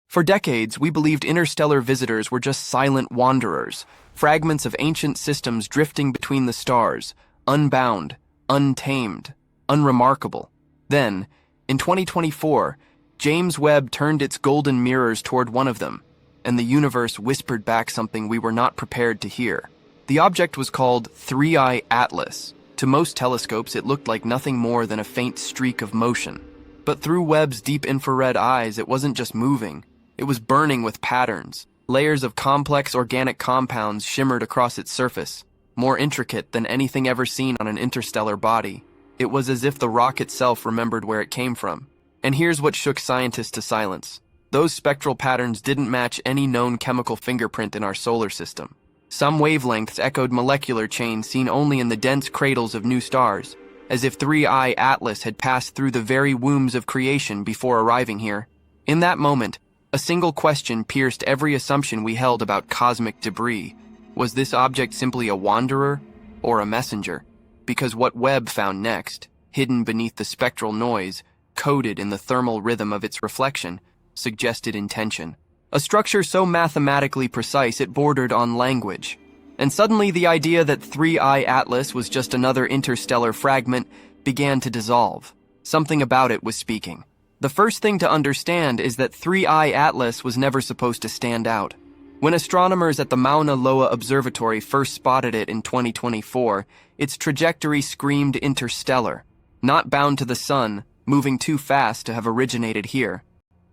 For decades, we believed interstellar visitors were just silent wanderers, fragments of ancient systems drifting between the stars, unbound, untamed, unremarkable. Then, in 2024, James Webb turned its golden mirrors toward one of them, and the universe whispered back something we were not prepared to hear. The object was called 3I Atlas. To most telescopes, it looked like nothing more than a faint streak of motion. But through Webb's deep infrared eyes, it wasn't just moving. It was burning with patterns. Layers of complex organic compounds shimmered across its surface, more intricate than anything ever seen on an interstellar body. It was as if the rock itself remembered where it came from. And here's what shook scientists to silence. Those spectral patterns didn't match any known chemical fingerprint in our solar system. Some wavelengths echoed molecular chains seen only in the dense cradles of new stars, as if 3I Atlas had passed through the very wombs of creation before arriving here. In that moment, a single question pierced every assumption we held about cosmic debris. Was this object simply a wanderer or a messenger? Because what Webb found next, hidden beneath the spectral noise, coded in the thermal rhythm of its reflection, suggested intention. A structure so mathematically precise it bordered on language. And suddenly the idea that 3I Atlas was just another interstellar fragment began to dissolve. Something about it was speaking. The first thing to understand is that 3I Atlas was never supposed to stand out. When astronomers at the Mauna Loa Observatory first spotted it in 2024, its trajectory screamed interstellar, not bound to the sun, moving too fast to have originated here.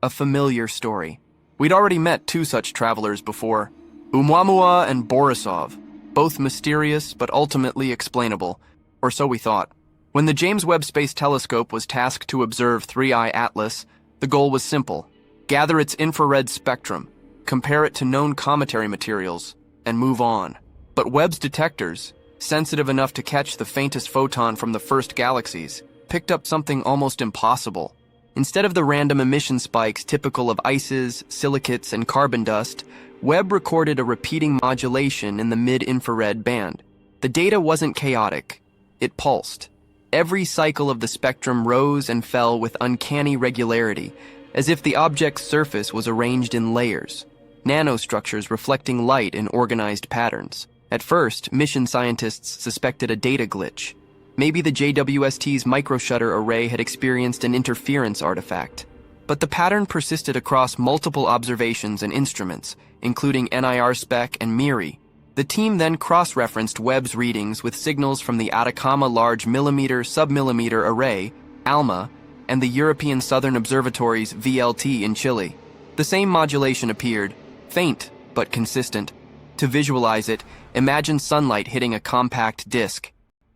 A familiar story. We'd already met two such travelers before, Oumuamua and Borisov, both mysterious but ultimately explainable, or so we thought. When the James Webb Space Telescope was tasked to observe 3I Atlas, the goal was simple: gather its infrared spectrum, compare it to known cometary materials, and move on. But Webb's detectors, sensitive enough to catch the faintest photon from the first galaxies, picked up something almost impossible. Instead of the random emission spikes typical of ices, silicates, and carbon dust, Webb recorded a repeating modulation in the mid-infrared band. The data wasn't chaotic. It pulsed. Every cycle of the spectrum rose and fell with uncanny regularity, as if the object's surface was arranged in layers, nanostructures reflecting light in organized patterns. At first, mission scientists suspected a data glitch. Maybe the JWST's microshutter array had experienced an interference artifact. But the pattern persisted across multiple observations and instruments, including NIR-SPEC and MIRI. The team then cross-referenced Webb's readings with signals from the Atacama Large Millimeter-Submillimeter Array, ALMA, and the European Southern Observatory's VLT in Chile. The same modulation appeared, faint but consistent. To visualize it, imagine sunlight hitting a compact disk.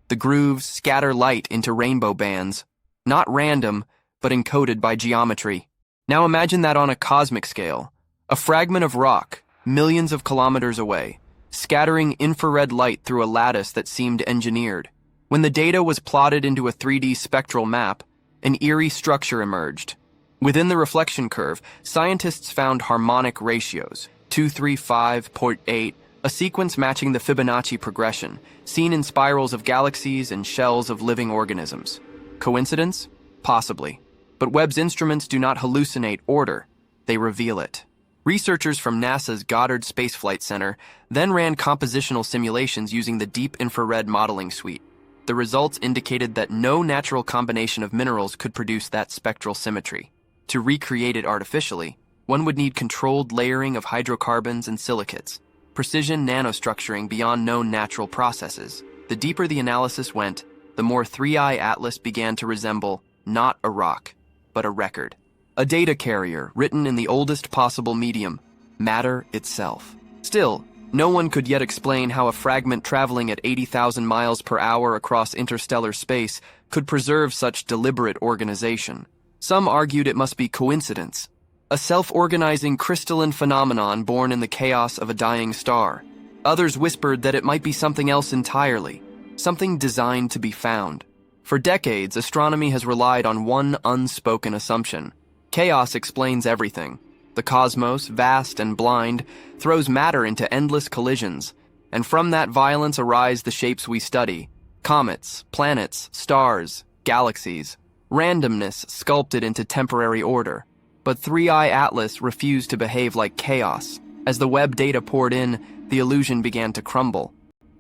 The grooves scatter light into rainbow bands, not random, but encoded by geometry. Now imagine that on a cosmic scale, a fragment of rock, millions of kilometers away, scattering infrared light through a lattice that seemed engineered. When the data was plotted into a 3D spectral map, an eerie structure emerged. Within the reflection curve, scientists found harmonic ratios, 235.8, a sequence matching the Fibonacci progression, seen in spirals of galaxies and shells of living organisms. Coincidence? Possibly. But Webb's instruments do not hallucinate order, they reveal it. Researchers from NASA's Goddard Space Flight Center then ran compositional simulations using the Deep Infrared Modeling Suite. The results indicated that no natural combination of minerals could produce that spectral symmetry. To recreate it artificially, one would need controlled layering of hydrocarbons and silicates, precision nanostructuring beyond known natural processes. The deeper the analysis went, the more 3I Atlas began to resemble not a rock, but a record. A data carrier written in the oldest possible medium, matter itself. Still, no one could yet explain how a fragment traveling at 80,000 miles per hour across interstellar space could preserve such deliberate organization. Some argued it must be coincidence, a self-organizing crystalline phenomenon born in the chaos of a dying star. Others whispered that it might be something else entirely, something designed to be found. For decades, astronomy has relied on one unspoken assumption. Chaos explains everything. The cosmos, vast and blind, throws matter into endless collisions, and from that violence arise the shapes we study: comets, planets, stars, galaxies. Randomness sculpted into temporary order. But 3i Atlas refused to behave like chaos. As the Webb data poured in, the illusion began to crumble.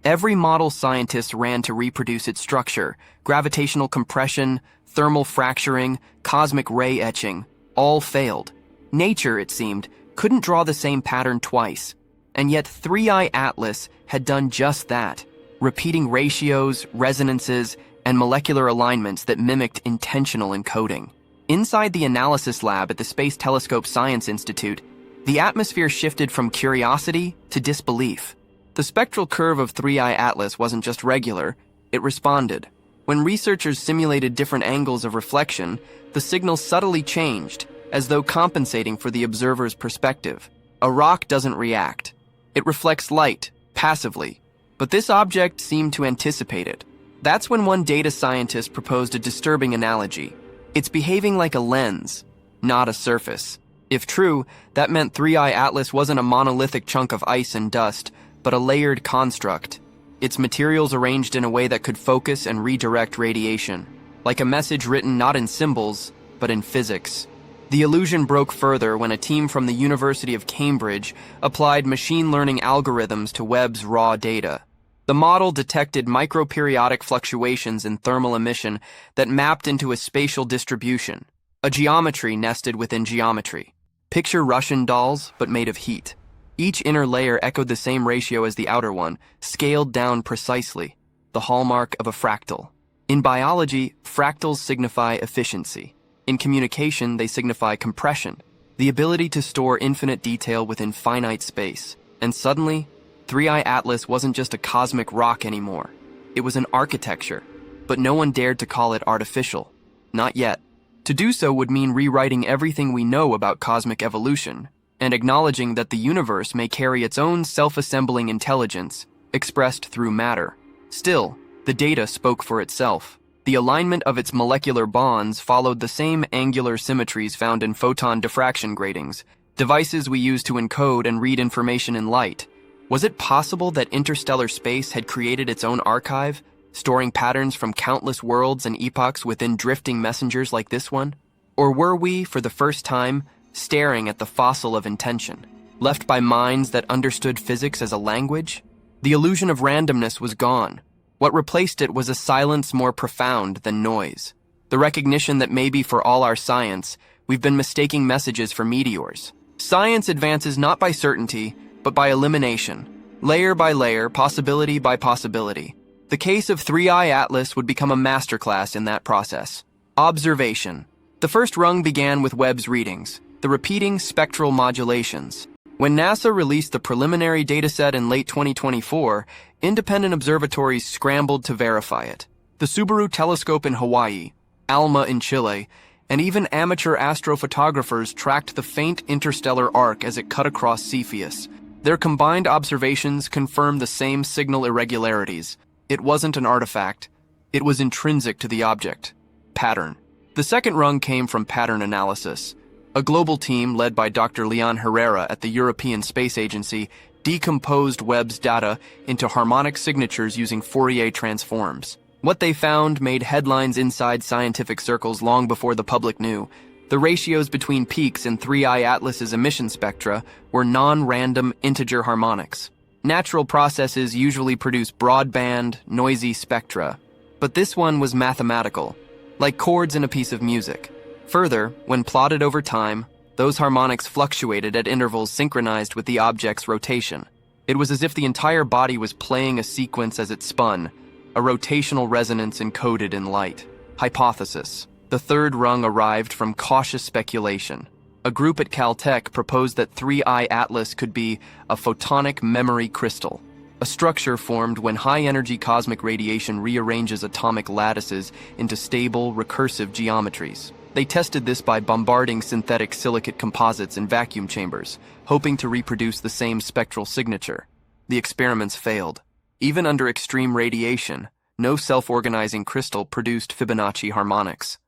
Every model scientist ran to reproduce its structure: gravitational compression, thermal fracturing, cosmic ray etching, all failed. Nature, it seemed, couldn't draw the same pattern twice. And yet 3i Atlas had done just that, repeating ratios, resonances, and molecular alignments that mimicked intentional encoding. Inside the analysis lab at the Space Telescope Science Institute, the atmosphere shifted from curiosity to disbelief. The spectral curve of 3i Atlas wasn't just regular, it responded. When researchers simulated different angles of reflection, the signal subtly changed, as though compensating for the observer's perspective. A rock doesn't react. It reflects light, passively. But this object seemed to anticipate it. That's when one data scientist proposed a disturbing analogy. It's behaving like a lens, not a surface. If true, that meant 3i Atlas wasn't a monolithic chunk of ice and dust, but a layered construct. Its materials arranged in a way that could focus and redirect radiation, like a message written not in symbols, but in physics. The illusion broke further when a team from the University of Cambridge applied machine learning algorithms to Webb's raw data. The model detected microperiodic fluctuations in thermal emission that mapped into a spatial distribution, a geometry nested within geometry. Picture Russian dolls, but made of heat. Each inner layer echoed the same ratio as the outer one, scaled down precisely, the hallmark of a fractal. In biology, fractals signify efficiency. In communication, they signify compression, the ability to store infinite detail within finite space. And suddenly, 3i Atlas wasn't just a cosmic rock anymore. It was an architecture, but no one dared to call it artificial. Not yet. To do so would mean rewriting everything we know about cosmic evolution, and acknowledging that the universe may carry its own self-assembling intelligence, expressed through matter. Still, the data spoke for itself. The alignment of its molecular bonds followed the same angular symmetries found in photon diffraction gratings, devices we use to encode and read information in light. Was it possible that interstellar space had created its own archive, storing patterns from countless worlds and epochs within drifting messengers like this one? Or were we, for the first time, staring at the fossil of intention, left by minds that understood physics as a language? The illusion of randomness was gone. What replaced it was a silence more profound than noise. The recognition that maybe for all our science, we've been mistaking messages for meteors. Science advances not by certainty, but by elimination, layer by layer, possibility by possibility. The case of 3i Atlas would become a masterclass in that process. Observation. The first rung began with Webb's readings, the repeating spectral modulations. When NASA released the preliminary dataset in late 2024, independent observatories scrambled to verify it. The Subaru telescope in Hawaii, ALMA in Chile, and even amateur astrophotographers tracked the faint interstellar arc as it cut across Cepheus. Their combined observations confirmed the same signal irregularities. It wasn't an artifact. It was intrinsic to the object. Pattern. The second rung came from pattern analysis. A global team led by Dr. Leon Herrera at the European Space Agency decomposed Webb's data into harmonic signatures using Fourier transforms. What they found made headlines inside scientific circles long before the public knew. The ratios between peaks in 3i Atlas's emission spectra were non-random integer harmonics. Natural processes usually produce broadband, noisy spectra, but this one was mathematical, like chords in a piece of music. Further, when plotted over time, those harmonics fluctuated at intervals synchronized with the object's rotation. It was as if the entire body was playing a sequence as it spun, a rotational resonance encoded in light. Hypothesis. The third rung arrived from cautious speculation. A group at Caltech proposed that 3i Atlas could be a photonic memory crystal, a structure formed when high-energy cosmic radiation rearranges atomic lattices into stable, recursive geometries. They tested this by bombarding synthetic silicate composites in vacuum chambers, hoping to reproduce the same spectral signature. The experiments failed. Even under extreme radiation, no self-organizing crystal produced Fibonacci harmonics.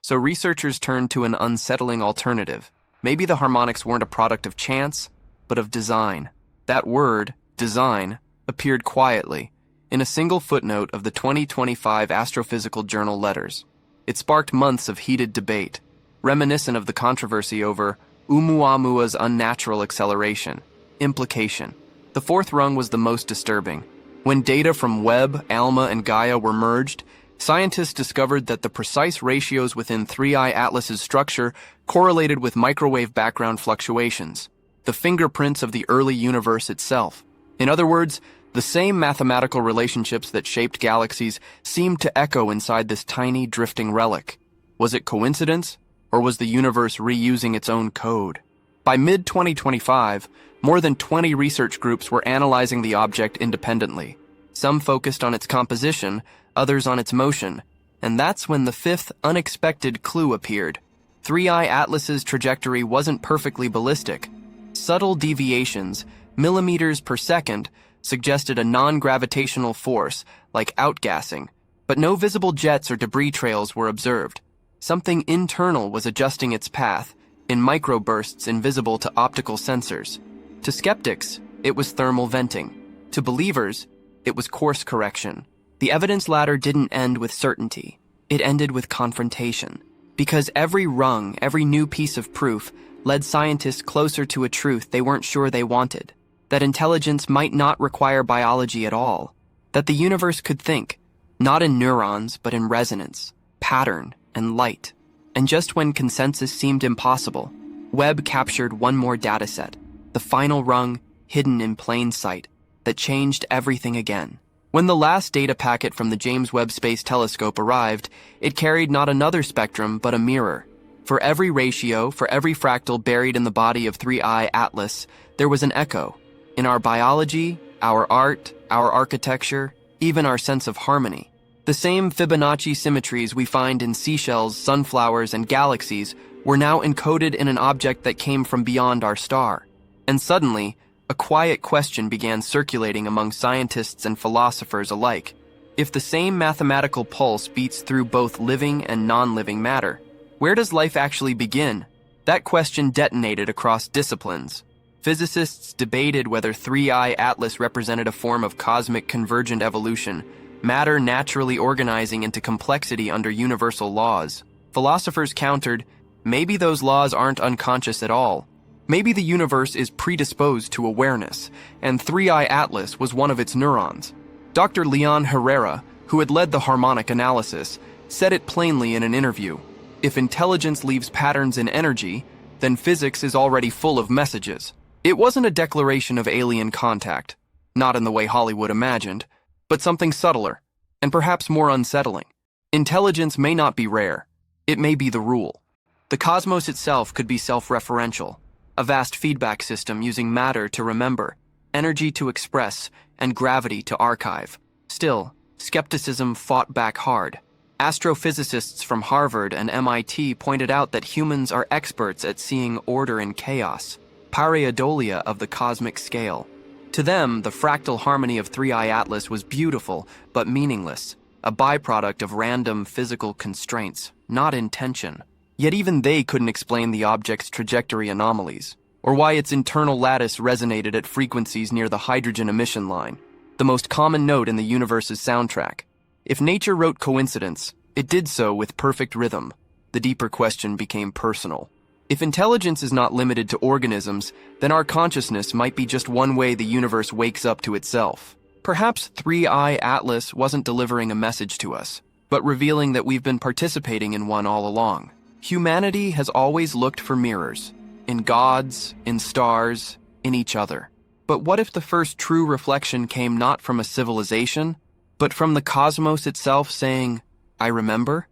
So researchers turned to an unsettling alternative. Maybe the harmonics weren't a product of chance, but of design. That word, design, appeared quietly in a single footnote of the 2025 Astrophysical Journal letters. It sparked months of heated debate. reminiscent of the controversy over Oumuamua's unnatural acceleration. Implication. The fourth rung was the most disturbing. When data from Webb, ALMA, and Gaia were merged, scientists discovered that the precise ratios within 3I Atlas's structure correlated with microwave background fluctuations, the fingerprints of the early universe itself. In other words, the same mathematical relationships that shaped galaxies seemed to echo inside this tiny, drifting relic. Was it coincidence, or was the universe reusing its own code? By mid-2025, more than 20 research groups were analyzing the object independently. Some focused on its composition, others on its motion, and that's when the fifth unexpected clue appeared. 3I Atlas's trajectory wasn't perfectly ballistic. Subtle deviations, millimeters per second, suggested a non-gravitational force, like outgassing, but no visible jets or debris trails were observed. Something internal was adjusting its path, in microbursts invisible to optical sensors. To skeptics, it was thermal venting. To believers, it was course correction. The evidence ladder didn't end with certainty. It ended with confrontation. Because every rung, every new piece of proof, led scientists closer to a truth they weren't sure they wanted. That intelligence might not require biology at all. That the universe could think, not in neurons, but in resonance, pattern, and light. And just when consensus seemed impossible, Webb captured one more dataset, the final rung, hidden in plain sight, that changed everything again. When the last data packet from the James Webb Space Telescope arrived, it carried not another spectrum, but a mirror. For every ratio, for every fractal buried in the body of 3I Atlas, there was an echo. In our biology, our art, our architecture, even our sense of harmony. The same Fibonacci symmetries we find in seashells, sunflowers, and galaxies were now encoded in an object that came from beyond our star. And suddenly, a quiet question began circulating among scientists and philosophers alike. If the same mathematical pulse beats through both living and non-living matter, where does life actually begin? That question detonated across disciplines. Physicists debated whether 3I Atlas represented a form of cosmic convergent evolution, matter naturally organizing into complexity under universal laws. Philosophers countered, maybe those laws aren't unconscious at all. Maybe the universe is predisposed to awareness, and 3I Atlas was one of its neurons. Dr. Leon Herrera, who had led the harmonic analysis, said it plainly in an interview. If intelligence leaves patterns in energy, then physics is already full of messages. It wasn't a declaration of alien contact, not in the way Hollywood imagined, but something subtler, and perhaps more unsettling. Intelligence may not be rare. It may be the rule. The cosmos itself could be self-referential, a vast feedback system using matter to remember, energy to express, and gravity to archive. Still, skepticism fought back hard. Astrophysicists from Harvard and MIT pointed out that humans are experts at seeing order in chaos, pareidolia of the cosmic scale. To them, the fractal harmony of 3I Atlas was beautiful, but meaningless, a byproduct of random physical constraints, not intention. Yet even they couldn't explain the object's trajectory anomalies, or why its internal lattice resonated at frequencies near the hydrogen emission line, the most common note in the universe's soundtrack. If nature wrote coincidence, it did so with perfect rhythm. The deeper question became personal. If intelligence is not limited to organisms, then our consciousness might be just one way the universe wakes up to itself. Perhaps 3I Atlas wasn't delivering a message to us, but revealing that we've been participating in one all along. Humanity has always looked for mirrors, in gods, in stars, in each other. But what if the first true reflection came not from a civilization, but from the cosmos itself saying, I remember?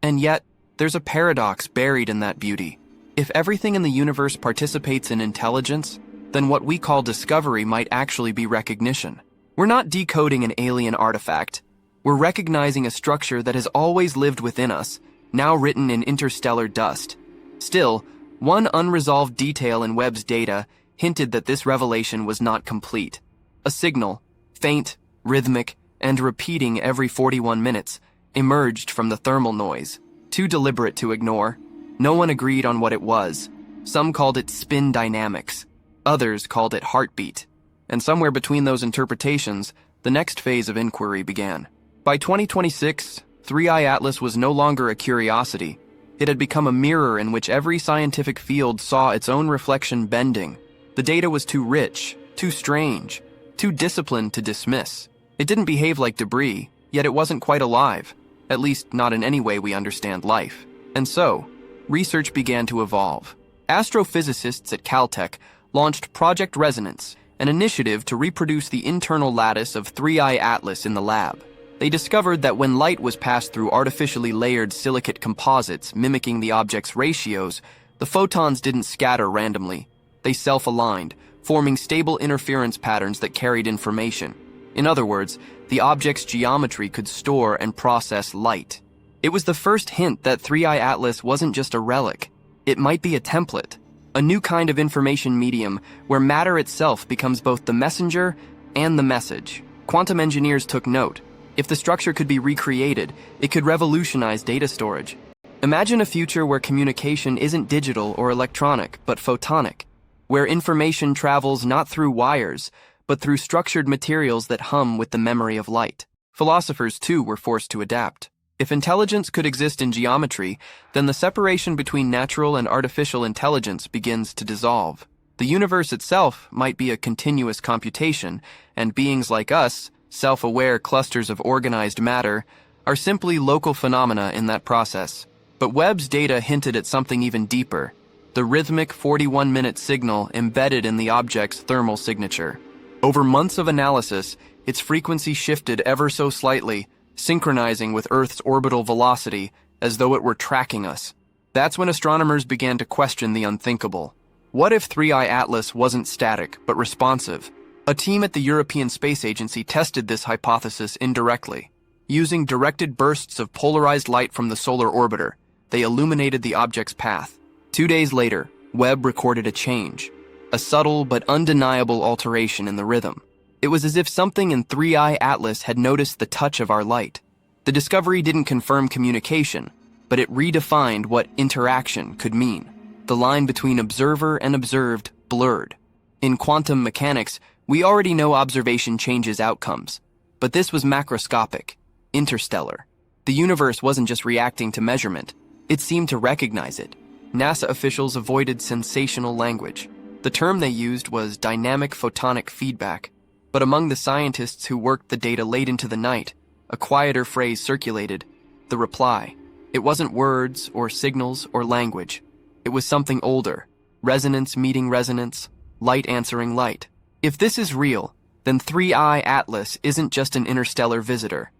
And yet, there's a paradox buried in that beauty. If everything in the universe participates in intelligence, then what we call discovery might actually be recognition. We're not decoding an alien artifact. We're recognizing a structure that has always lived within us, now written in interstellar dust. Still, one unresolved detail in Webb's data hinted that this revelation was not complete. A signal, faint, rhythmic, and repeating every 41 minutes, emerged from the thermal noise, too deliberate to ignore. No one agreed on what it was. Some called it spin dynamics. Others called it heartbeat. And somewhere between those interpretations, the next phase of inquiry began. By 2026, 3I Atlas was no longer a curiosity. It had become a mirror in which every scientific field saw its own reflection bending. The data was too rich, too strange, too disciplined to dismiss. It didn't behave like debris, yet it wasn't quite alive, at least not in any way we understand life. And so, research began to evolve. Astrophysicists at Caltech launched Project Resonance, an initiative to reproduce the internal lattice of 3I Atlas in the lab. They discovered that when light was passed through artificially layered silicate composites mimicking the object's ratios, the photons didn't scatter randomly. They self-aligned, forming stable interference patterns that carried information. In other words, the object's geometry could store and process light. It was the first hint that 3I Atlas wasn't just a relic. It might be a template, a new kind of information medium where matter itself becomes both the messenger and the message. Quantum engineers took note. If the structure could be recreated, it could revolutionize data storage. Imagine a future where communication isn't digital or electronic, but photonic, where information travels not through wires, but through structured materials that hum with the memory of light. Philosophers, too, were forced to adapt. If intelligence could exist in geometry, then the separation between natural and artificial intelligence begins to dissolve. The universe itself might be a continuous computation, and beings like us, self-aware clusters of organized matter, are simply local phenomena in that process. But Webb's data hinted at something even deeper, the rhythmic 41-minute signal embedded in the object's thermal signature. Over months of analysis, its frequency shifted ever so slightly, synchronizing with Earth's orbital velocity as though it were tracking us. That's when astronomers began to question the unthinkable. What if 3I Atlas wasn't static, but responsive? A team at the European Space Agency tested this hypothesis indirectly. Using directed bursts of polarized light from the solar orbiter, they illuminated the object's path. 2 days later, Webb recorded a change, a subtle but undeniable alteration in the rhythm. It was as if something in 3I Atlas had noticed the touch of our light. The discovery didn't confirm communication, but it redefined what interaction could mean. The line between observer and observed blurred. In quantum mechanics, we already know observation changes outcomes, but this was macroscopic, interstellar. The universe wasn't just reacting to measurement, it seemed to recognize it. NASA officials avoided sensational language. The term they used was dynamic photonic feedback, but among the scientists who worked the data late into the night, a quieter phrase circulated, the reply. It wasn't words or signals or language. It was something older, resonance meeting resonance, light answering light. If this is real, then 3I Atlas isn't just an interstellar visitor.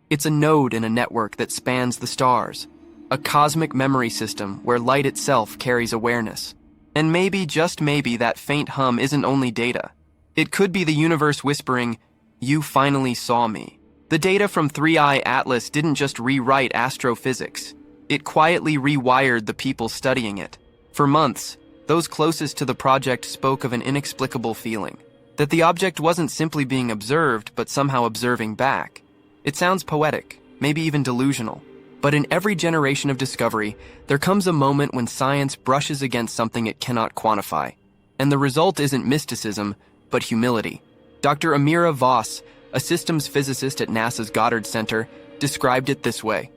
It's a node in a network that spans the stars, a cosmic memory system where light itself carries awareness. And maybe, just maybe, that faint hum isn't only data. It could be the universe whispering, "You finally saw me." The data from 3I Atlas didn't just rewrite astrophysics. It quietly rewired the people studying it. For months, those closest to the project spoke of an inexplicable feeling, that the object wasn't simply being observed, but somehow observing back. It sounds poetic, maybe even delusional, but in every generation of discovery, there comes a moment when science brushes against something it cannot quantify. And the result isn't mysticism, but humility. Dr. Amira Voss, a systems physicist at NASA's Goddard Center, described it this way.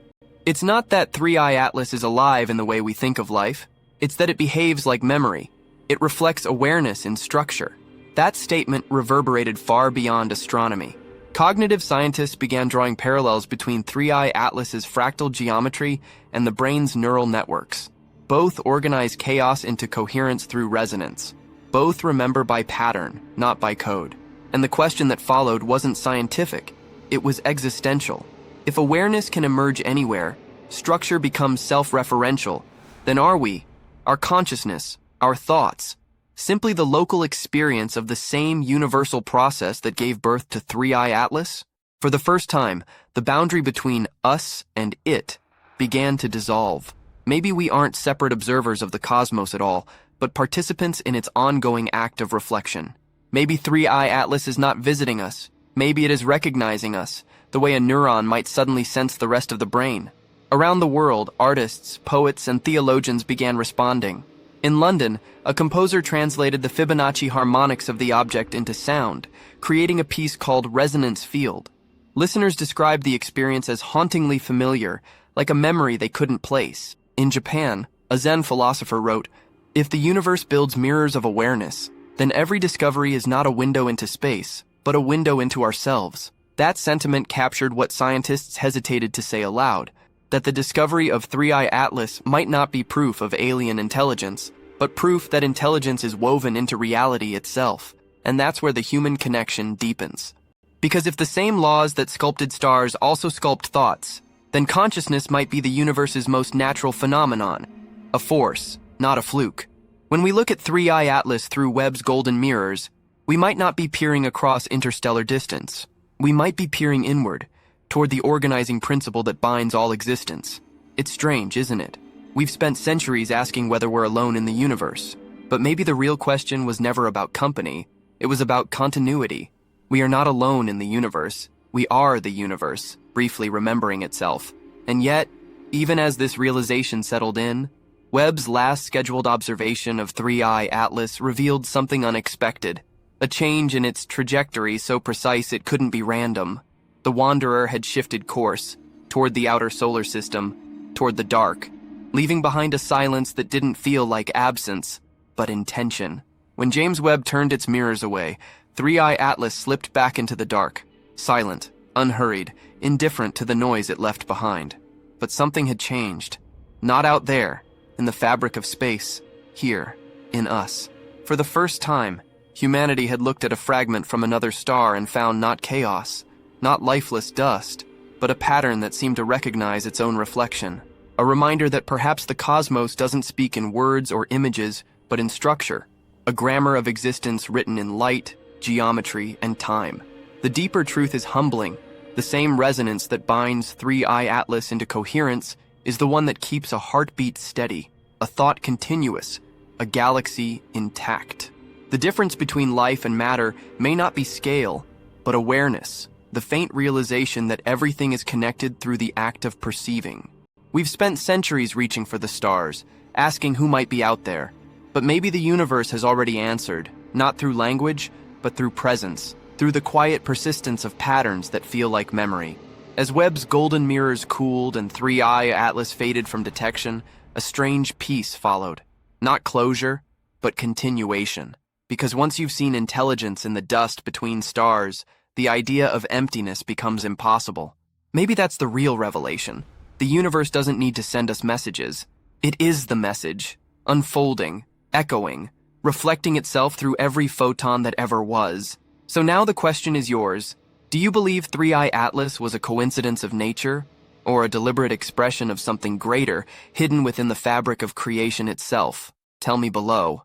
It's not that 3I Atlas is alive in the way we think of life. It's that it behaves like memory. It reflects awareness in structure. That statement reverberated far beyond astronomy. Cognitive scientists began drawing parallels between 3I Atlas's fractal geometry and the brain's neural networks. Both organize chaos into coherence through resonance. Both remember by pattern, not by code. And the question that followed wasn't scientific. It was existential. If awareness can emerge anywhere, structure becomes self-referential, then are we, our consciousness, our thoughts, simply the local experience of the same universal process that gave birth to 3I Atlas? For the first time, the boundary between us and it began to dissolve. Maybe we aren't separate observers of the cosmos at all, but participants in its ongoing act of reflection. Maybe 3I Atlas is not visiting us. Maybe it is recognizing us, the way a neuron might suddenly sense the rest of the brain. Around the world, artists, poets, and theologians began responding. In London, a composer translated the Fibonacci harmonics of the object into sound, creating a piece called Resonance Field. Listeners described the experience as hauntingly familiar, like a memory they couldn't place. In Japan, a Zen philosopher wrote, "If the universe builds mirrors of awareness, then every discovery is not a window into space, but a window into ourselves." That sentiment captured what scientists hesitated to say aloud, that the discovery of Three-Eye Atlas might not be proof of alien intelligence, but proof that intelligence is woven into reality itself, and that's where the human connection deepens. Because if the same laws that sculpted stars also sculpt thoughts, then consciousness might be the universe's most natural phenomenon, a force, not a fluke. When we look at Three-Eye Atlas through Webb's golden mirrors, we might not be peering across interstellar distance. We might be peering inward, toward the organizing principle that binds all existence. It's strange, isn't it? We've spent centuries asking whether we're alone in the universe, but maybe the real question was never about company, it was about continuity. We are not alone in the universe, we are the universe, briefly remembering itself. And yet, even as this realization settled in, Webb's last scheduled observation of Three-Eye Atlas revealed something unexpected, a change in its trajectory so precise it couldn't be random. The wanderer had shifted course, toward the outer solar system, toward the dark, leaving behind a silence that didn't feel like absence, but intention. When James Webb turned its mirrors away, Three-Eye Atlas slipped back into the dark, silent, unhurried, indifferent to the noise it left behind. But something had changed. Not out there, in the fabric of space, here, in us. For the first time, humanity had looked at a fragment from another star and found not chaos, not lifeless dust, but a pattern that seemed to recognize its own reflection. A reminder that perhaps the cosmos doesn't speak in words or images, but in structure, a grammar of existence written in light, geometry, and time. The deeper truth is humbling. The same resonance that binds Three-Eye Atlas into coherence is the one that keeps a heartbeat steady, a thought continuous, a galaxy intact. The difference between life and matter may not be scale, but awareness, the faint realization that everything is connected through the act of perceiving. We've spent centuries reaching for the stars, asking who might be out there, but maybe the universe has already answered, not through language, but through presence, through the quiet persistence of patterns that feel like memory. As Webb's golden mirrors cooled and Three-Eye Atlas faded from detection, a strange peace followed. Not closure, but continuation. Because once you've seen intelligence in the dust between stars, the idea of emptiness becomes impossible. Maybe that's the real revelation. The universe doesn't need to send us messages. It is the message, unfolding, echoing, reflecting itself through every photon that ever was. So now the question is yours. Do you believe Three-Eye Atlas was a coincidence of nature, or a deliberate expression of something greater hidden within the fabric of creation itself? Tell me below.